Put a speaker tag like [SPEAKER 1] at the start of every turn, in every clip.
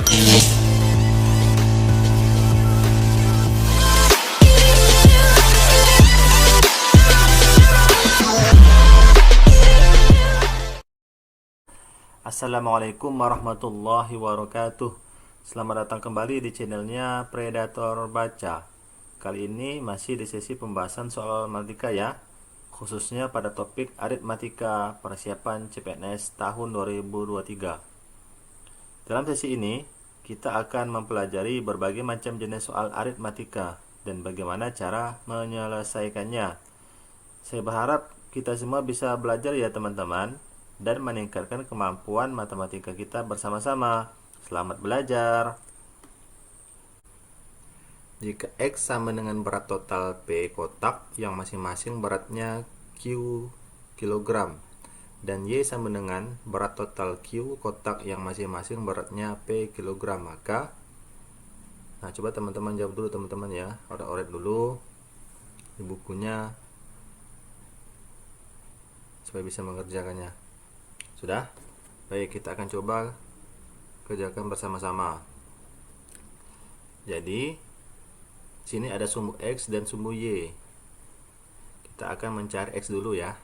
[SPEAKER 1] Assalamualaikum warahmatullahi wabarakatuh. Selamat datang kembali di channelnya Predator Baca. Kali ini masih di sesi pembahasan soal matematika ya, khususnya pada topik aritmatika persiapan CPNS tahun 2023. Dalam sesi ini kita akan mempelajari berbagai macam jenis soal aritmatika dan bagaimana cara menyelesaikannya. Saya berharap kita semua bisa belajar ya teman-teman, dan meningkatkan kemampuan matematika kita bersama-sama. Selamat belajar. Jika X sama dengan berat total P kotak yang masing-masing beratnya Q kilogram, dan Y sama dengan berat total Q kotak yang masing-masing beratnya P kilogram, maka coba teman-teman jawab dulu teman-teman ya, oret-oret dulu di bukunya supaya bisa mengerjakannya. Sudah? Baik, kita akan coba kerjakan bersama-sama. Jadi, sini ada sumbu X dan sumbu Y. Kita akan mencari X dulu ya.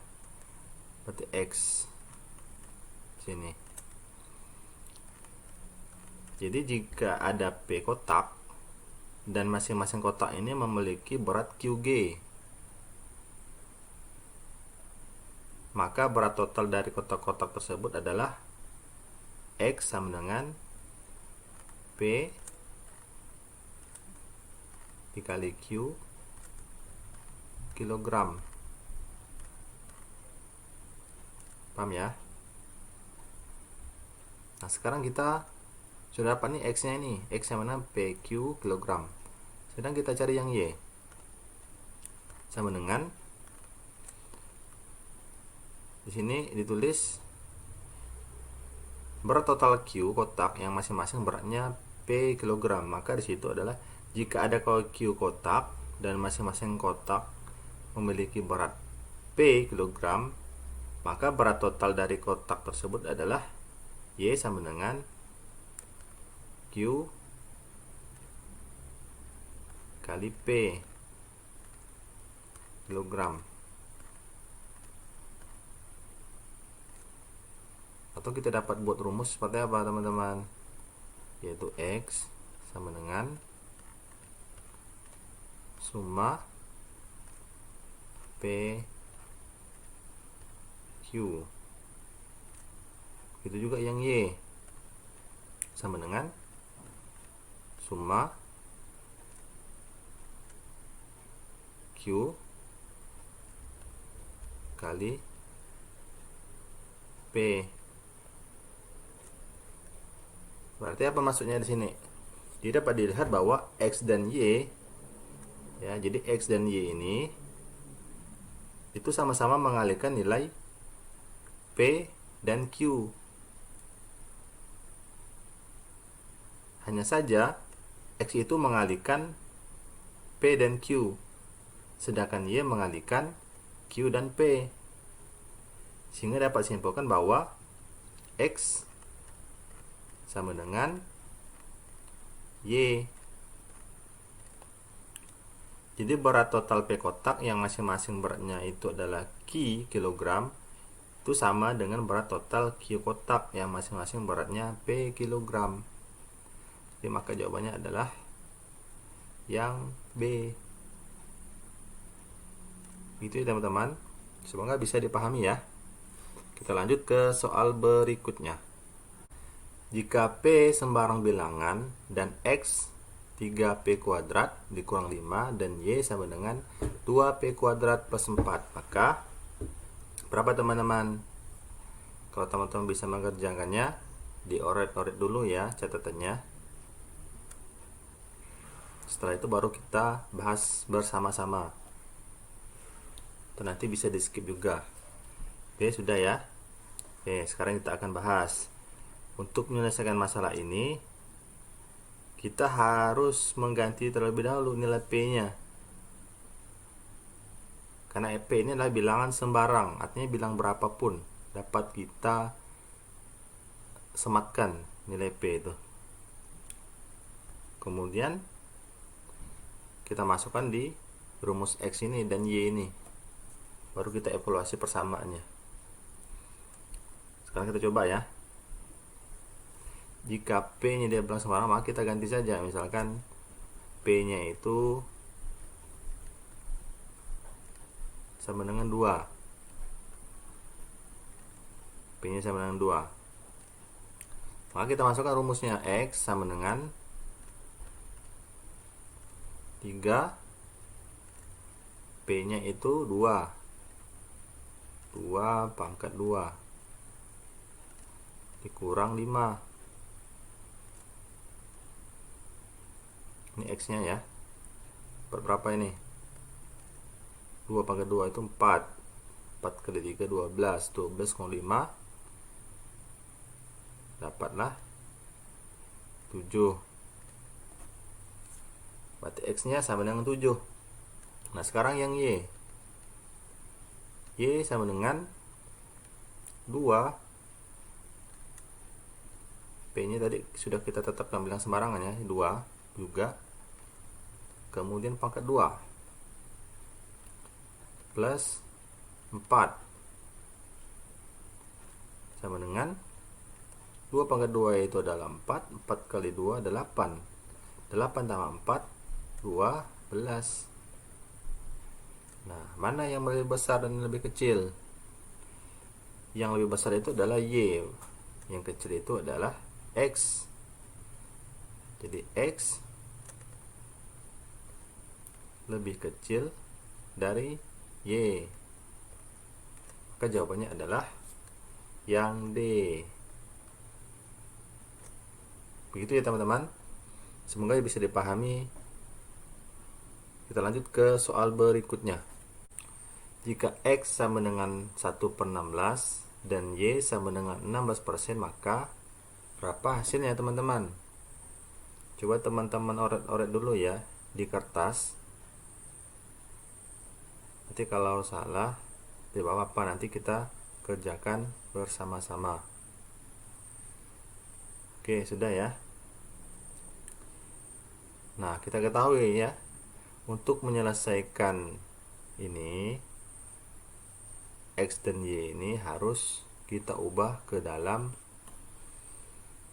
[SPEAKER 1] Berarti X sini. Jadi, jika ada P kotak dan masing-masing kotak ini memiliki berat QG, maka berat total dari kotak-kotak tersebut adalah X sama dengan P dikali Q kilogram. Paham ya? Nah, sekarang kita sudah dapat nih X-nya ini. X yang mana? PQ kilogram. Sedang kita cari yang Y. Sama dengan, di sini ditulis berat total Q kotak yang masing-masing beratnya P kilogram. Maka di situ adalah jika ada Q kotak dan masing-masing kotak memiliki berat P kilogram, maka berat total dari kotak tersebut adalah Y sama dengan Q kali P kilogram. Atau kita dapat buat rumus seperti apa teman-teman, yaitu X sama dengan summa P Q. Itu juga yang Y sama dengan summa Q kali P. Berarti apa maksudnya di sini? Jadi dapat dilihat bahwa X dan Y ya, jadi X dan Y ini itu sama-sama mengalihkan nilai P dan Q. Hanya saja X itu mengalihkan P dan Q, sedangkan Y mengalihkan Q dan P. Sehingga dapat simpulkan bahwa X sama dengan Y. Jadi berat total P kotak yang masing-masing beratnya itu adalah Q kilogram, itu sama dengan berat total Q kotak yang masing-masing beratnya P kilogram. Jadi maka jawabannya adalah yang B. Itu ya teman-teman. Semoga bisa dipahami ya. Kita lanjut ke soal berikutnya. Jika P sembarang bilangan dan X 3P kuadrat dikurang 5 dan Y sama dengan 2P kuadrat plus 4, maka berapa teman-teman? Kalau teman-teman bisa mengerjakannya, dioret-oret dulu ya catatannya. Setelah itu baru kita bahas bersama-sama. Atau nanti bisa di skip juga. Oke, sudah ya. Oke, sekarang kita akan bahas. Untuk menyelesaikan masalah ini, kita harus mengganti terlebih dahulu nilai P-nya. Karena P ini adalah bilangan sembarang, artinya bilang berapapun dapat kita sematkan nilai P itu. Kemudian kita masukkan di rumus X ini dan Y ini, baru kita evaluasi persamaannya. Sekarang kita coba ya. Jika P nya dia bilang sama, maka kita ganti saja. Misalkan P nya itu sama dengan 2, P nya sama dengan 2, maka kita masukkan rumusnya. X sama dengan 3, P nya itu 2 pangkat 2 dikurang 5. Ini X nya ya, berapa ini? 2 pangkat 2 itu 4 kali 3 12 kurang 5, dapatlah 7. Berarti X nya sama dengan 7. Nah sekarang yang Y sama dengan 2, P nya tadi sudah kita tetapkan bilang sembarangan ya, 2 juga, kemudian pangkat 2 plus 4 sama dengan 2 pangkat 2 itu adalah 4 kali 2 adalah 8 tambah 4 12. Nah, mana yang lebih besar dan lebih kecil? Yang lebih besar itu adalah Y, yang kecil itu adalah X. Jadi X lebih kecil dari Y. Maka jawabannya adalah yang D. Begitu ya teman-teman. Semoga bisa dipahami. Kita lanjut ke soal berikutnya. Jika X sama dengan 1/16 dan Y sama dengan 16%, maka berapa hasilnya teman-teman? Coba teman-teman oret-oret dulu ya di kertas. Nanti kalau salah tidak apa-apa, nanti kita kerjakan bersama-sama. Oke, sudah ya. Nah, kita ketahui ya, untuk menyelesaikan ini X dan Y ini harus kita ubah ke dalam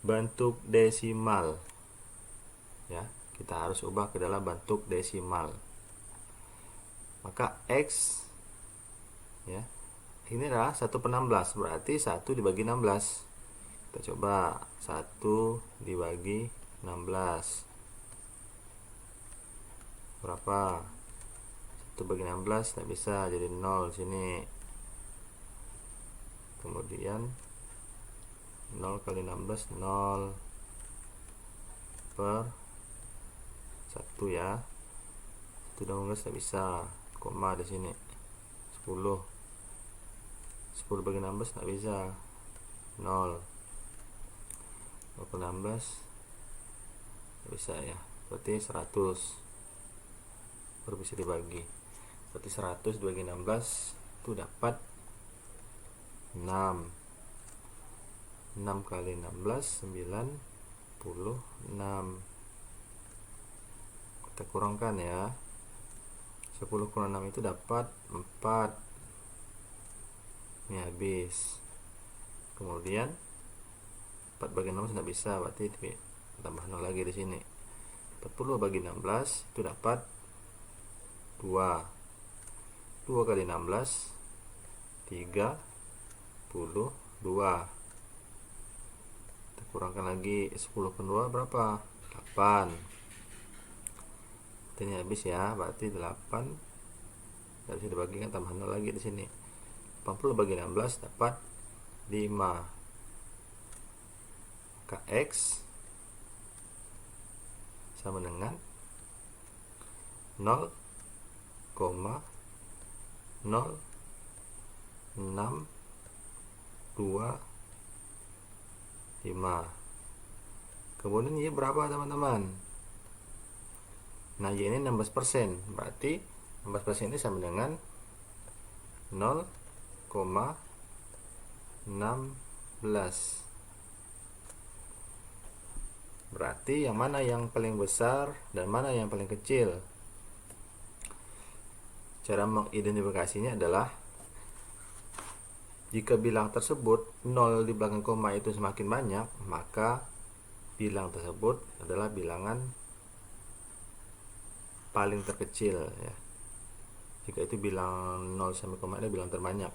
[SPEAKER 1] bentuk desimal ya, kita harus ubah ke dalam bentuk desimal. Maka X ya, ini adalah 1/16, berarti 1 dibagi 16. Kita coba 1 dibagi 16 berapa? 1 bagi 16 tidak bisa, jadi 0 sini. Kemudian 0 kali 16 0 per 1 ya. 1 dan 16 tidak bisa, koma di sini. 10 bagi 16 tidak bisa, 0. 0 kali 16 tidak bisa ya, berarti 100 baru bisa dibagi. Berarti 100 dibagi 16 itu dapat 6 kali 16 96. Kita kurangkan ya, 10 kurang 6 itu dapat 4. Ini habis. Kemudian 4 bagi 16 tidak bisa, berarti tambah 0 lagi di sini. 40 bagi 16 itu dapat 2 kali 16 32. Kita kurangkan lagi, 10 per 2 berapa? 8. Ini habis ya, berarti 8 tidak bisa dibagikan, tambah 0 lagi di sini. 80 bagi 16 dapat 5. Maka X sama dengan 0,0625. Kemudian Y berapa teman-teman? Nah, Y ini 16%, berarti 16% ini sama dengan 0,16. Berarti yang mana yang paling besar dan mana yang paling kecil? Cara mengidentifikasinya adalah jika bilang tersebut 0 di belakang koma itu semakin banyak, maka bilang tersebut adalah bilangan paling terkecil ya. Jika itu bilang 0 sampai koma adalah bilang terbanyak.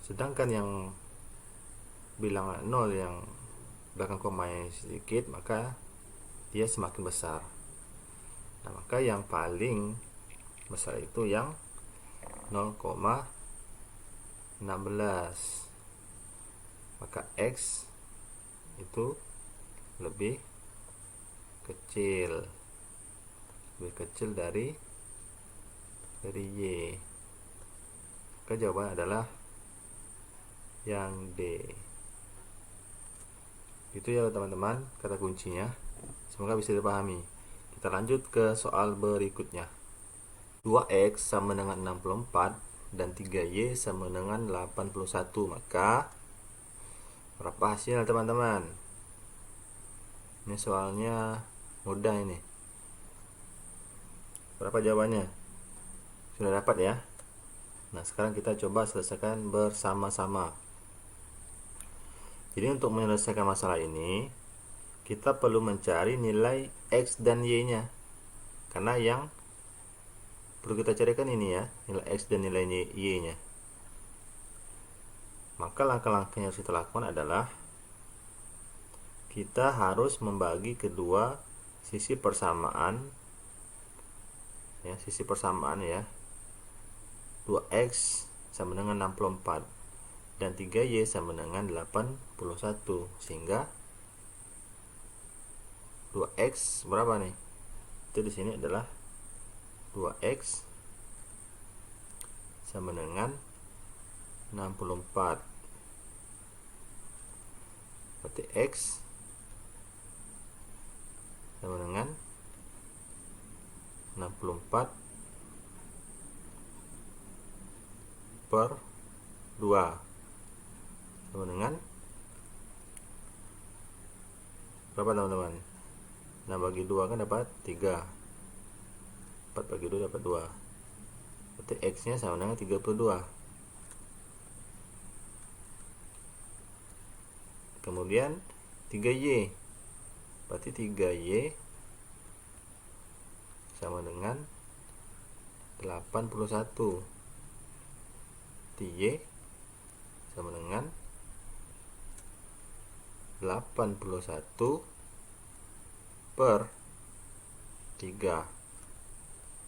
[SPEAKER 1] Sedangkan yang bilangan 0 yang belakang koma yang sedikit, maka dia semakin besar. Nah, maka yang paling besar itu yang 0,16. Maka X itu lebih kecil dari Y. Maka jawaban adalah yang D. Itu ya teman-teman kata kuncinya. Semoga bisa dipahami. Kita lanjut ke soal berikutnya. 2X sama dengan 64 dan 3Y sama dengan 81. Maka berapa hasil teman-teman? Ini soalnya mudah ini. Berapa jawabannya? Sudah dapat ya? Nah, sekarang kita coba selesaikan bersama-sama. Jadi untuk menyelesaikan masalah ini, kita perlu mencari nilai X dan Y-nya. Karena yang perlu kita carikan ini ya, nilai X dan nilai Y-nya. Maka langkah-langkah yang harus kita lakukan adalah kita harus membagi kedua sisi persamaan ya, sisi persamaan ya. 2X sama dengan 64 dan 3Y sama dengan 81, sehingga 2X berapa nih? Itu di sini adalah 2X sama dengan 64. Berarti X sama dengan 64 per 2 sama dengan berapa teman-teman? 6 bagi 2 kan dapat 3. 4 bagi 2 dapat 2. Berarti X nya sama dengan 32. Kemudian 3Y, berarti 3Y sama dengan 81. Y sama dengan 81 per 3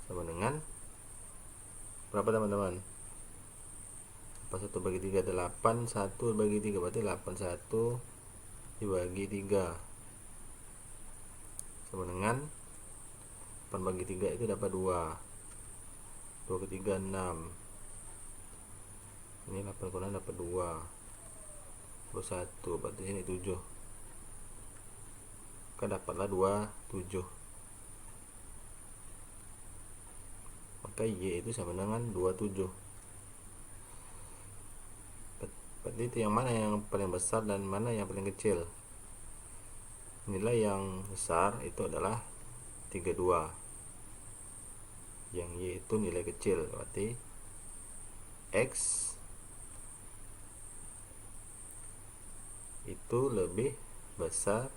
[SPEAKER 1] sama dengan berapa teman-teman? 81 bagi 3 8, 1 bagi 3 berarti 81 dibagi 3 sama dengan 8 bagi 3 itu dapat 2. 2 ke 3 6. Ini 8 kurang dapat 2 plus 1, berarti sini 7. Maka dapatlah 27. Maka Y itu sama dengan 27. Berarti itu yang mana yang paling besar dan mana yang paling kecil? Nilai yang besar itu adalah 32. Yang Y itu nilai kecil, berarti X itu lebih besar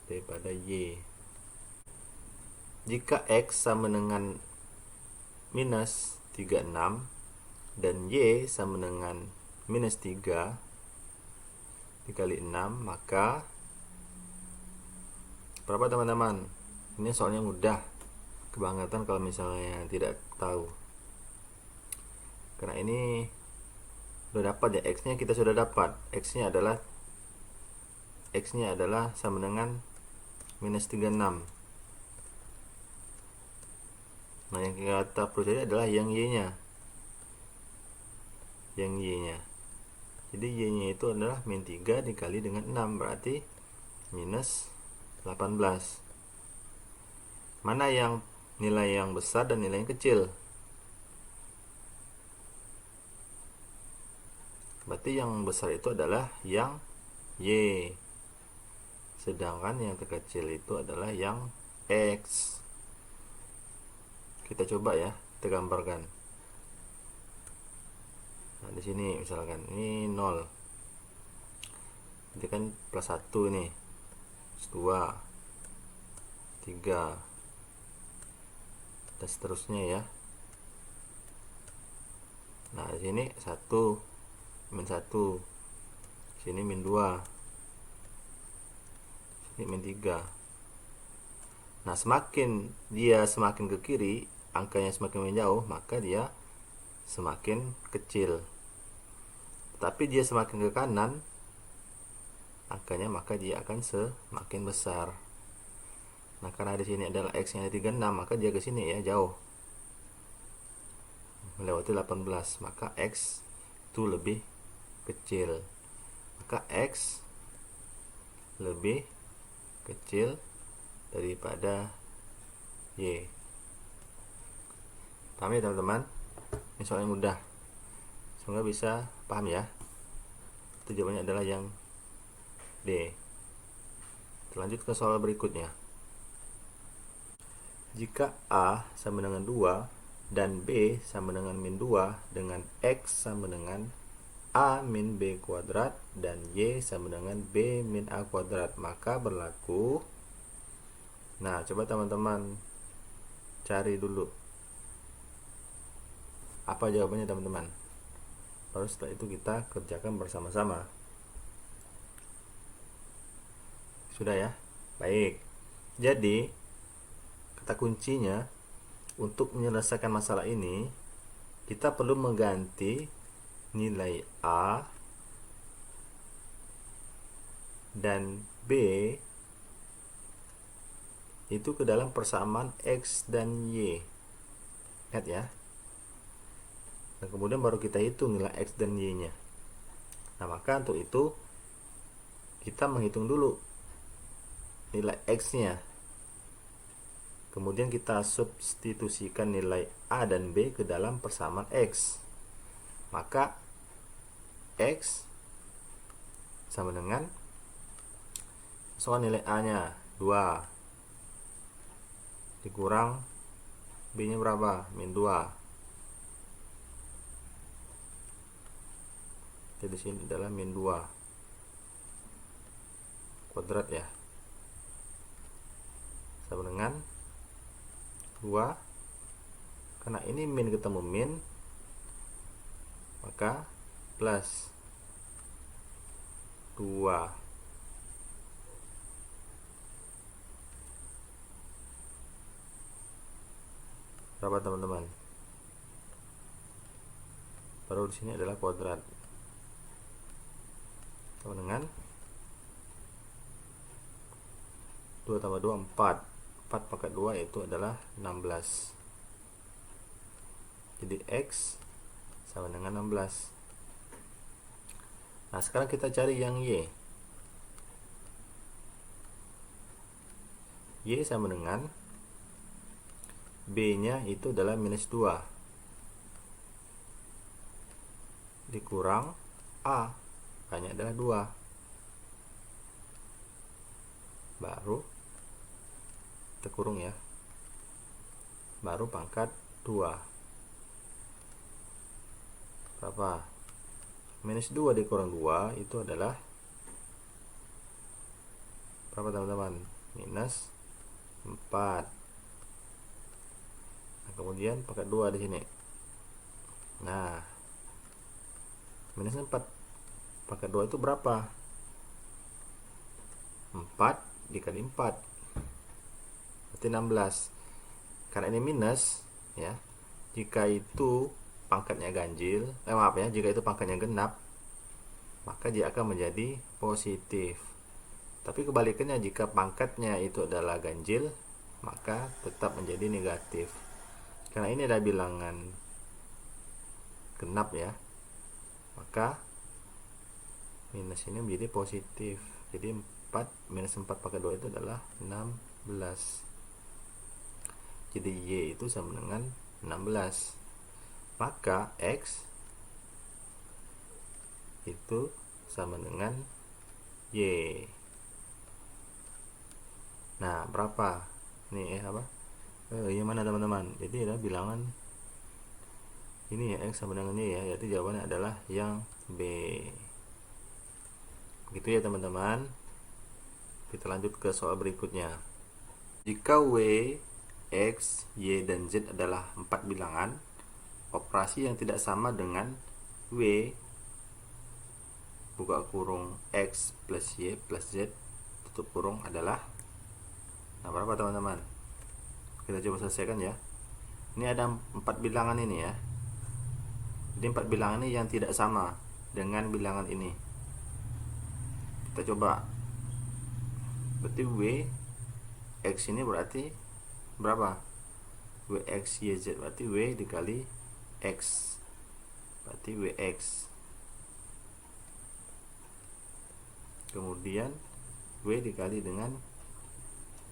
[SPEAKER 1] daripada Y. Jika X sama dengan minus 36 dan Y sama dengan minus 3 dikali 6, maka berapa teman-teman? Ini soalnya mudah, kebangetan kalau misalnya tidak tahu. Karena ini sudah dapat ya, X nya kita sudah dapat. X nya adalah sama dengan minus 36. Nah, yang kita perlu cari adalah yang Y nya. Jadi Y nya itu adalah min 3 dikali dengan 6, berarti minus 18. Mana yang nilai yang besar dan nilai yang kecil? Berarti yang besar itu adalah yang Y sedangkan yang terkecil itu adalah yang X. Kita coba ya, kita gambarkan. Nah, di sini misalkan ini 0. Ini kan plus 1 nih. Plus 2, 3, dan seterusnya ya. Nah, di sini 1, min 1. Sini min 2. Sini min 3. Nah, semakin ke kiri, angkanya semakin menjauh, maka dia semakin kecil. Tapi dia semakin ke kanan, angkanya maka dia akan semakin besar. Nah, karena di sini adalah X-nya 36, maka dia ke sini ya, jauh. Melewati 18, maka X itu lebih kecil. Maka X lebih kecil daripada Y. Paham ya teman-teman? Ini soal yang mudah. Semoga bisa paham ya. Itu jawabannya adalah yang D. Lanjut ke soal berikutnya. Jika A sama dengan 2 dan B sama dengan min 2 dengan X sama dengan A min B kuadrat dan Y sama dengan B min A kuadrat, maka berlaku. Nah, coba teman-teman cari dulu apa jawabannya teman-teman. Baru setelah itu kita kerjakan bersama-sama. Sudah ya? Baik. Jadi, kata kuncinya untuk menyelesaikan masalah ini, kita perlu mengganti nilai A dan B itu ke dalam persamaan X dan Y. Lihat ya. Dan kemudian baru kita hitung nilai X dan Y nya. Nah, maka untuk itu kita menghitung dulu nilai X nya. Kemudian kita substitusikan nilai A dan B ke dalam persamaan X. Maka X sama dengan soal nilai A nya 2 dikurang B nya berapa? Min 2. Jadi sini adalah min 2 kuadrat ya. Sama dengan 2, karena ini min ketemu min, maka plus 2. Berapa teman-teman? Baru di sini adalah kuadrat. Sama dengan 2 tambah 2 4. 4 pangkat 2 itu adalah 16. Jadi X sama dengan 16. Nah, sekarang kita cari yang Y. Y sama dengan B nya itu adalah minus 2 dikurang A, hanya adalah 2. Baru kita kurung ya. Baru pangkat 2. Berapa? Minus 2 dikurang 2 itu adalah berapa teman-teman? Minus 4. Nah, kemudian pangkat 2 di sini. Nah, minus 4 pangkat 2 itu berapa? 4 dikali 4 berarti 16. Karena ini minus ya. Jika itu pangkatnya ganjil, maaf ya, jika itu pangkatnya genap, maka dia akan menjadi positif. Tapi kebalikannya, jika pangkatnya itu adalah ganjil, maka tetap menjadi negatif. Karena ini adalah bilangan genap ya, maka minus ini menjadi positif. Jadi 4 minus 4 pangkat 2 itu adalah 16. Jadi Y itu sama dengan 16. Maka X itu sama dengan Y. Nah, berapa? Nih apa? Yang mana teman-teman? Jadi ada bilangan ini ya, X sama dengan Y ya. Jadi jawabannya adalah yang B. Begitu ya teman-teman. Kita lanjut ke soal berikutnya. Jika W, X, Y, dan Z adalah 4 bilangan, operasi yang tidak sama dengan W buka kurung X plus Y plus Z tutup kurung adalah, nah berapa teman-teman? Kita coba selesaikan ya. Ini ada 4 bilangan ini ya. Jadi 4 bilangan ini yang tidak sama dengan bilangan ini. Kita coba. Berarti W X ini berarti berapa? W X Y Z berarti W dikali X, berarti W X. Kemudian W dikali dengan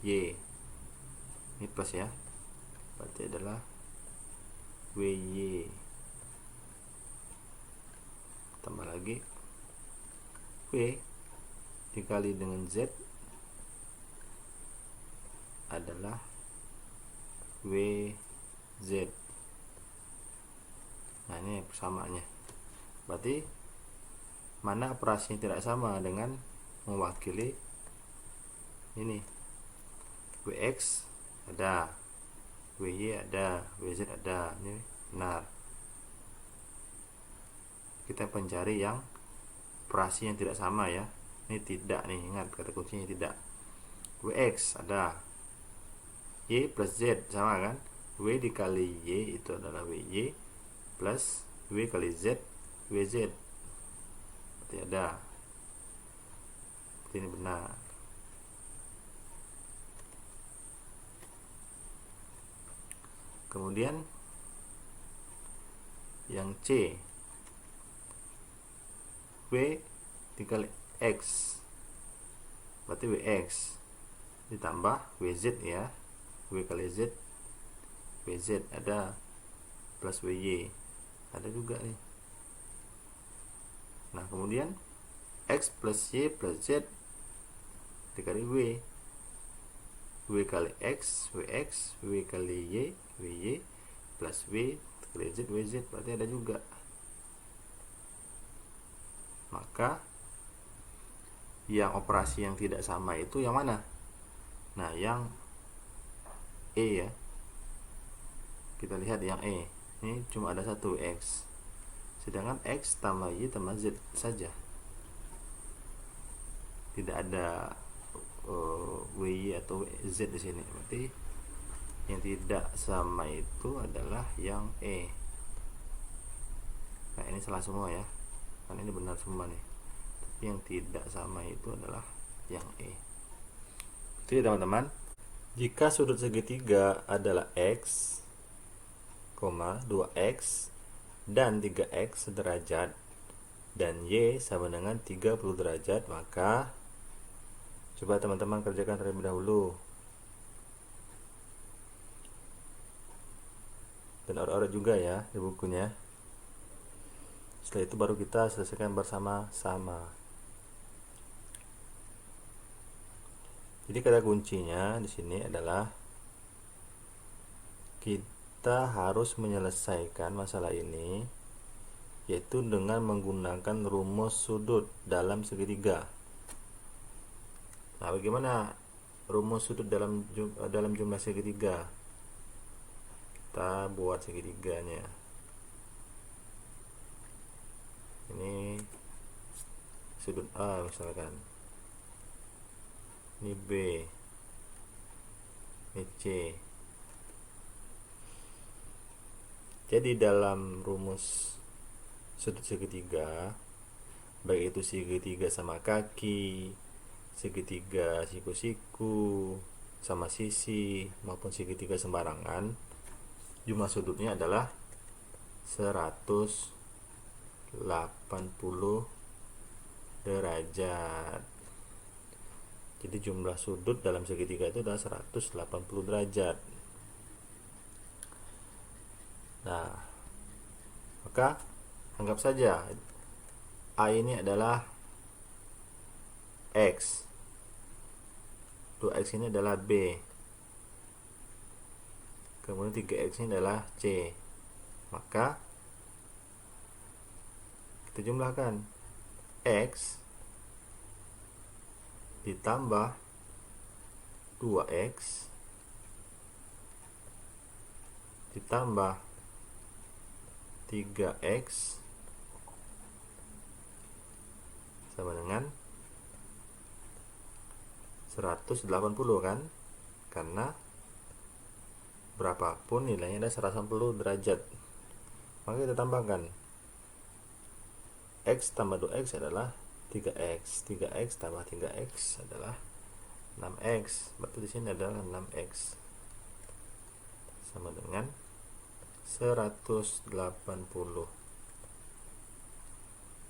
[SPEAKER 1] Y, ini plus ya, berarti adalah WY. Tambah lagi W dikali dengan Z adalah WZ. Nah ini persamaannya. Berarti mana operasi yang tidak sama dengan mewakili ini? WX ada, WY ada, WZ ada. Ini benar. Kita mencari yang operasi yang tidak sama ya. Ini tidak nih, ingat kata kuncinya tidak. WX ada, Y plus Z sama kan? W dikali Y itu adalah WY plus W kali Z WZ. Berarti ada. Berarti ini benar. Kemudian yang C, W dikali X berarti WX ditambah WZ ya, W kali Z WZ ada plus WY ada juga nih. Nah kemudian X plus Y plus Z dikali W kali X WX, W kali Y WY plus W kali Z WZ berarti ada juga. Maka yang operasi yang tidak sama itu yang mana? Nah yang E ya. Kita lihat yang E, ini cuma ada satu X, sedangkan X tambah Y tambah Z saja, tidak ada WY atau Z di sini. Berarti yang tidak sama itu adalah yang E. Nah ini salah semua ya, karena ini benar semua nih, tapi yang tidak sama itu adalah yang E. Itu ya teman-teman. Jika sudut segitiga adalah X, 2x dan 3x sederajat dan Y sama dengan 30 derajat, maka coba teman-teman kerjakan terlebih dahulu dan order juga ya di bukunya. Setelah itu baru kita selesaikan bersama-sama. Jadi kata kuncinya di sini adalah kita harus menyelesaikan masalah ini yaitu dengan menggunakan rumus sudut dalam segitiga. Nah, bagaimana rumus sudut dalam jumlah segitiga? Kita buat segitiganya. Ini sudut A misalkan. Ini B. Ini C. Jadi dalam rumus sudut segitiga, baik itu segitiga sama kaki, segitiga siku-siku, sama sisi, maupun segitiga sembarangan, jumlah sudutnya adalah 180 derajat. Jadi jumlah sudut dalam segitiga itu adalah 180 derajat. Nah, maka anggap saja A ini adalah X. 2x ini adalah B, kemudian 3x ini adalah C. Maka kita jumlahkan X ditambah 2x ditambah 3x sama dengan 180 kan, karena berapapun nilainya ada 180 derajat. Maka kita tambahkan x tambah 2x adalah 3x, 3x tambah 3x adalah 6x. Berarti di sini adalah 6x sama dengan 180.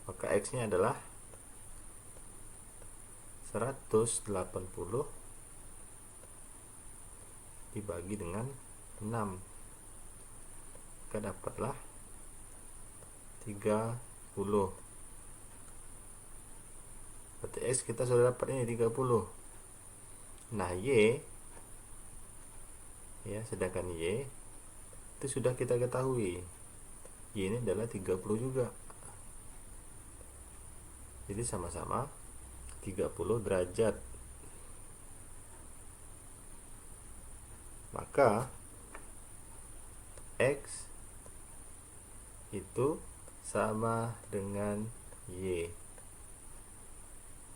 [SPEAKER 1] Maka x nya adalah 180 dibagi dengan 6, maka dapatlah 30. Berarti x kita sudah dapat ini 30. Nah, y ya, sedangkan y itu sudah kita ketahui, y ini adalah 30 juga. Jadi sama-sama 30 derajat. Maka x itu sama dengan y.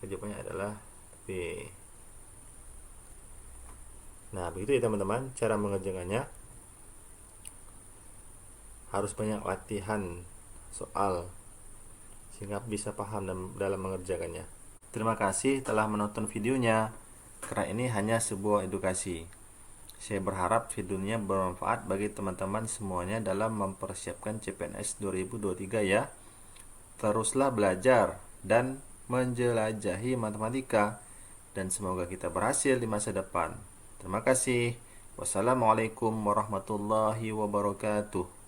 [SPEAKER 1] Jawabannya adalah B. Nah, begitu ya teman-teman cara mengerjakannya. Harus banyak latihan soal sehingga bisa paham dalam mengerjakannya. Terima kasih telah menonton videonya, karena ini hanya sebuah edukasi. Saya berharap videonya bermanfaat bagi teman-teman semuanya dalam mempersiapkan CPNS 2023 ya. Teruslah belajar dan menjelajahi matematika, dan semoga kita berhasil di masa depan. Terima kasih. Wassalamualaikum warahmatullahi wabarakatuh.